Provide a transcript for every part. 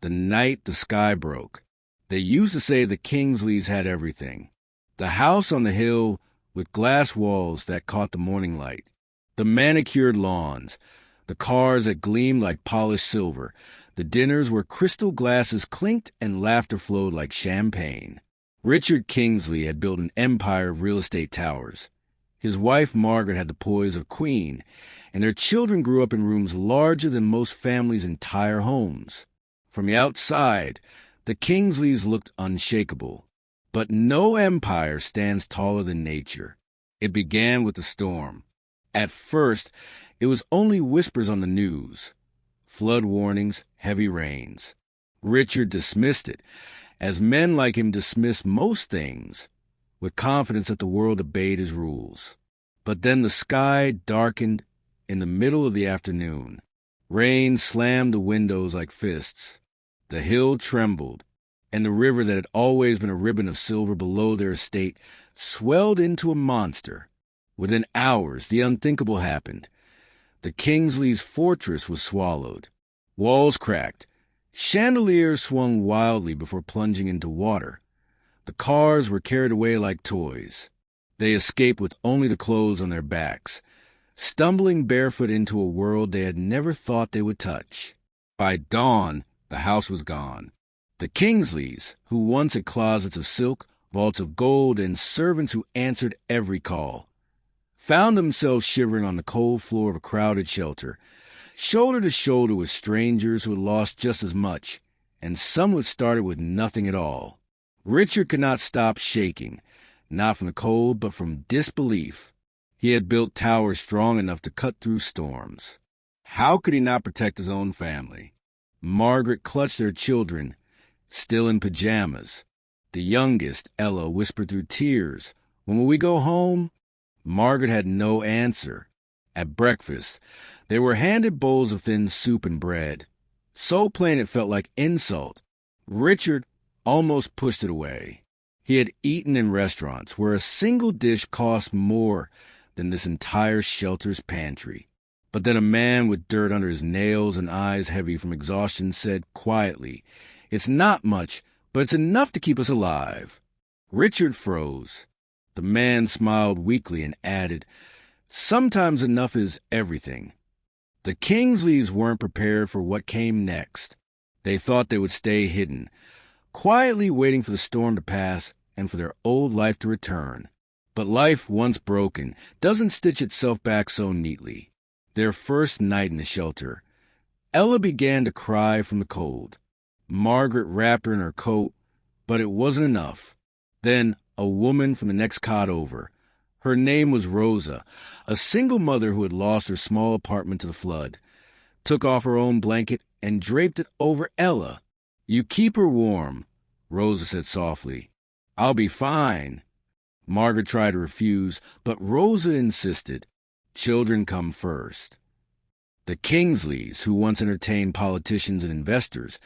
the night the sky broke. They used to say the Kingsleys had everything. The house on the hill with glass walls that caught the morning light, the manicured lawns, the cars that gleamed like polished silver, the dinners where crystal glasses clinked and laughter flowed like champagne. Richard Kingsley had built an empire of real estate towers. His wife Margaret had the poise of queen, and their children grew up in rooms larger than most families' entire homes. From the outside, the Kingsleys looked unshakable. But no empire stands taller than nature. It began with the storm. At first, it was only whispers on the news. Flood warnings, heavy rains. Richard dismissed it, as men like him dismiss most things, with confidence that the world obeyed his rules. But then the sky darkened in the middle of the afternoon. Rain slammed the windows like fists. The hill trembled, and the river that had always been a ribbon of silver below their estate swelled into a monster. Within hours, the unthinkable happened. The Kingsleys' fortress was swallowed. Walls cracked. Chandeliers swung wildly before plunging into water. The cars were carried away like toys. They escaped with only the clothes on their backs, stumbling barefoot into a world they had never thought they would touch. By dawn, the house was gone. The Kingsleys, who once had closets of silk, vaults of gold, and servants who answered every call, found themselves shivering on the cold floor of a crowded shelter, shoulder to shoulder with strangers who had lost just as much, and some who had started with nothing at all. Richard could not stop shaking, not from the cold, but from disbelief. He had built towers strong enough to cut through storms. How could he not protect his own family? Margaret clutched their children, still in pajamas. The youngest, Ella, whispered through tears, "When will we go home?" Margaret had no answer. At breakfast, they were handed bowls of thin soup and bread, so plain it felt like insult. Richard almost pushed it away. He had eaten in restaurants where a single dish cost more than this entire shelter's pantry. But then a man with dirt under his nails and eyes heavy from exhaustion said quietly, "It's not much, but it's enough to keep us alive." Richard froze. The man smiled weakly and added, "Sometimes enough is everything." The Kingsleys weren't prepared for what came next. They thought they would stay hidden, quietly waiting for the storm to pass and for their old life to return. But life, once broken, doesn't stitch itself back so neatly. Their first night in the shelter, Ella began to cry from the cold. Margaret wrapped her in her coat, but it wasn't enough. Then a woman from the next cot over. Her name was Rosa, a single mother who had lost her small apartment to the flood, took off her own blanket and draped it over Ella. "You keep her warm," Rosa said softly. "I'll be fine." Margaret tried to refuse, but Rosa insisted. Children come first. The Kingsleys, who once entertained politicians and investors,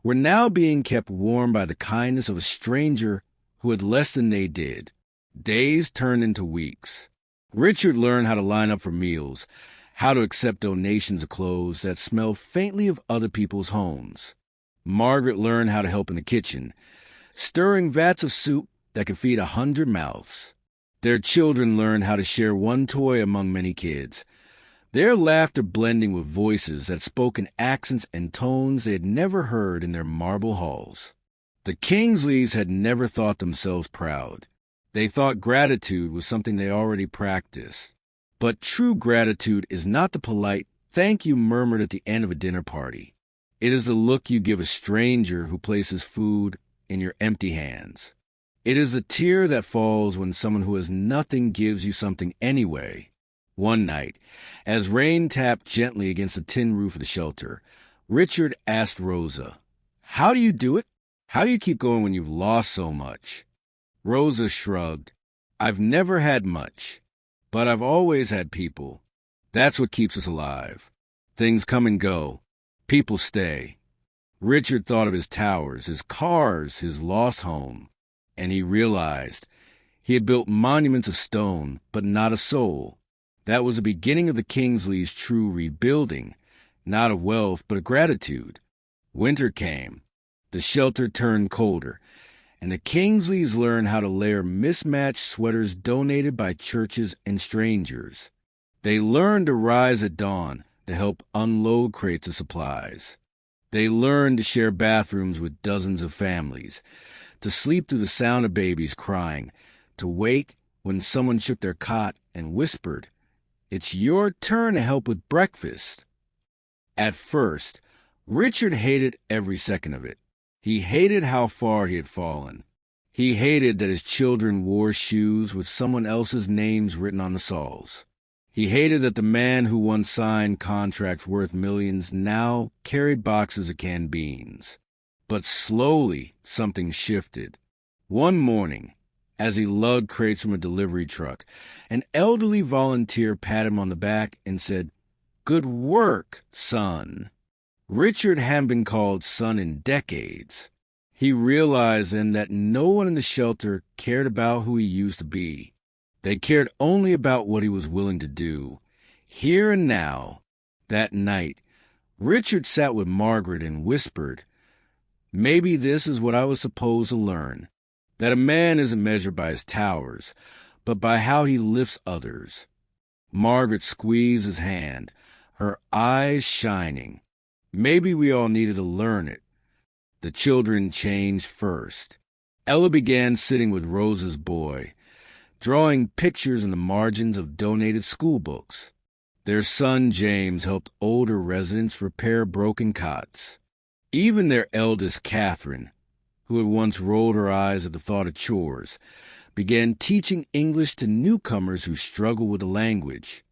were now being kept warm by the kindness of a stranger who had less than they did. Days turned into weeks. Richard learned how to line up for meals, how to accept donations of clothes that smelled faintly of other people's homes. Margaret learned how to help in the kitchen, stirring vats of soup that could feed 100 mouths. Their children learned how to share one toy among many kids, their laughter blending with voices that spoke in accents and tones they had never heard in their marble halls. The Kingsleys had never thought themselves proud. They thought gratitude was something they already practiced. But true gratitude is not the polite thank you murmured at the end of a dinner party. It is the look you give a stranger who places food in your empty hands. It is the tear that falls when someone who has nothing gives you something anyway. One night, as rain tapped gently against the tin roof of the shelter, Richard asked Rosa, "How do you do it? How do you keep going when you've lost so much?" Rosa shrugged. "I've never had much, but I've always had people. That's what keeps us alive. Things come and go. People stay." Richard thought of his towers, his cars, his lost home. And he realized he had built monuments of stone, but not of soul. That was the beginning of the Kingsleys' true rebuilding, not of wealth, but of gratitude. Winter came. The shelter turned colder, and the Kingsleys learned how to layer mismatched sweaters donated by churches and strangers. They learned to rise at dawn to help unload crates of supplies. They learned to share bathrooms with dozens of families, to sleep through the sound of babies crying, to wake when someone shook their cot and whispered, "It's your turn to help with breakfast." At first, Richard hated every second of it. He hated how far he had fallen. He hated that his children wore shoes with someone else's names written on the soles. He hated that the man who once signed contracts worth millions now carried boxes of canned beans. But slowly, something shifted. One morning, as he lugged crates from a delivery truck, an elderly volunteer patted him on the back and said, "Good work, son." Richard hadn't been called son in decades. He realized then that no one in the shelter cared about who he used to be. They cared only about what he was willing to do. Here and now, that night, Richard sat with Margaret and whispered, "Maybe this is what I was supposed to learn, that a man isn't measured by his towers, but by how he lifts others." Margaret squeezed his hand, her eyes shining. Maybe we all needed to learn it. The children changed first. Ella began sitting with Rose's boy, drawing pictures in the margins of donated school books. Their son James helped older residents repair broken cots. Even their eldest, Catherine, who had once rolled her eyes at the thought of chores, began teaching English to newcomers who struggled with the language.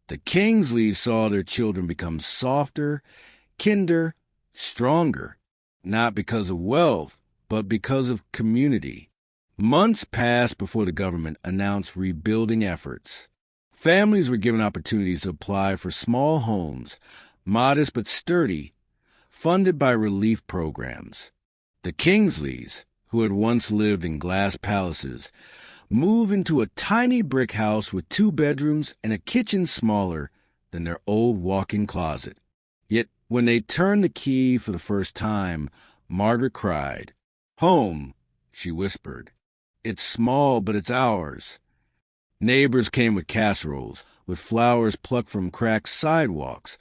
The Kingsleys saw their children become softer, kinder, stronger, not because of wealth, but because of community. Months passed before the government announced rebuilding efforts. Families were given opportunities to apply for small homes, modest but sturdy, funded by relief programs. The Kingsleys, who had once lived in glass palaces, moved into a tiny brick house with 2 bedrooms and a kitchen smaller than their old walk-in closet. Yet when they turned the key for the first time, Margaret cried. "Home," she whispered. "It's small, but it's ours." Neighbors came with casseroles, with flowers plucked from cracked sidewalks,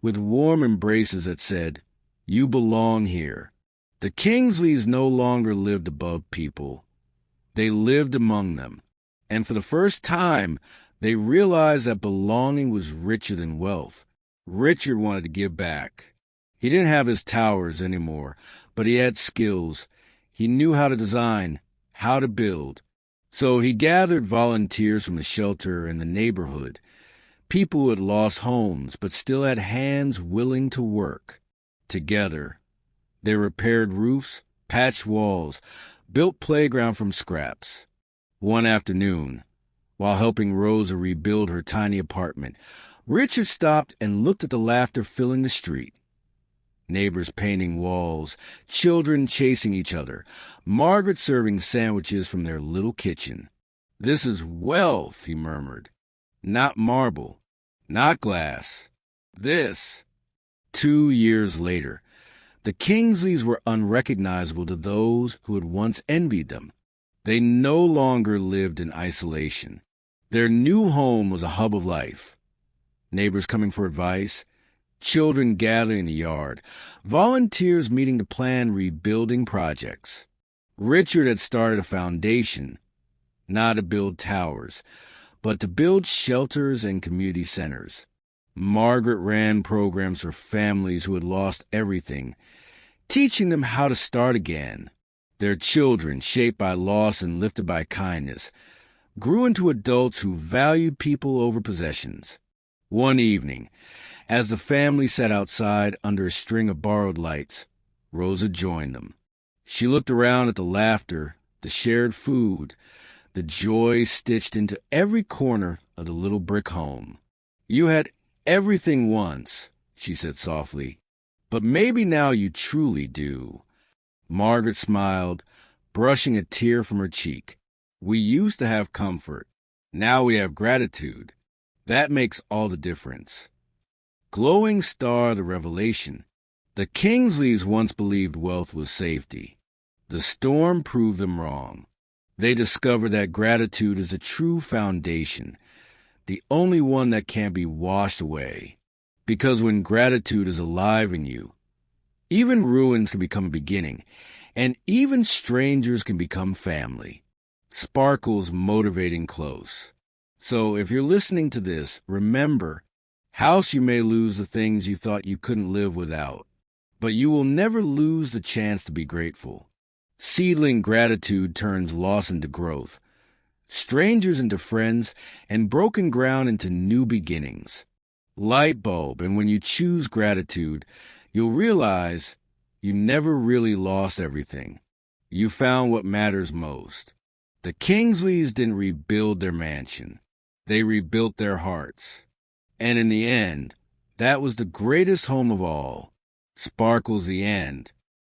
with warm embraces that said, "You belong here." The Kingsleys no longer lived above people. They lived among them, and for the first time, they realized that belonging was richer than wealth. Richard wanted to give back. He didn't have his towers anymore, but he had skills. He knew how to design, how to build. So he gathered volunteers from the shelter and the neighborhood, people who had lost homes but still had hands willing to work. Together, they repaired roofs, patched walls, built playground from scraps. One afternoon, while helping Rosa rebuild her tiny apartment, Richard stopped and looked at the laughter filling the street. Neighbors painting walls, children chasing each other, Margaret serving sandwiches from their little kitchen. "This is wealth," he murmured. "Not marble, not glass. This." 2 years later, the Kingsleys were unrecognizable to those who had once envied them. They no longer lived in isolation. Their new home was a hub of life. Neighbors coming for advice, children gathering in the yard, volunteers meeting to plan rebuilding projects. Richard had started a foundation, not to build towers, but to build shelters and community centers. Margaret ran programs for families who had lost everything, teaching them how to start again. Their children, shaped by loss and lifted by kindness, grew into adults who valued people over possessions. One evening, as the family sat outside under a string of borrowed lights, Rosa joined them. She looked around at the laughter, the shared food, the joy stitched into every corner of the little brick home. "You had everything once," she said softly, "but maybe now you truly do." Margaret smiled, brushing a tear from her cheek. "We used to have comfort. Now we have gratitude. That makes all the difference." Glowing star of the revelation, The Kingsleys once believed wealth was safety. The storm proved them wrong. They discovered that gratitude is a true foundation, the only one that can't be washed away. Because when gratitude is alive in you, even ruins can become a beginning, and even strangers can become family. Sparkle's motivating close. So if you're listening to this, remember, house, you may lose the things you thought you couldn't live without, but you will never lose the chance to be grateful. Seedling gratitude turns loss into growth, strangers into friends, and broken ground into new beginnings. Light bulb, and when you choose gratitude, you'll realize you never really lost everything. You found what matters most. The Kingsleys didn't rebuild their mansion. They rebuilt their hearts. And in the end, that was the greatest home of all. Sparkles the end.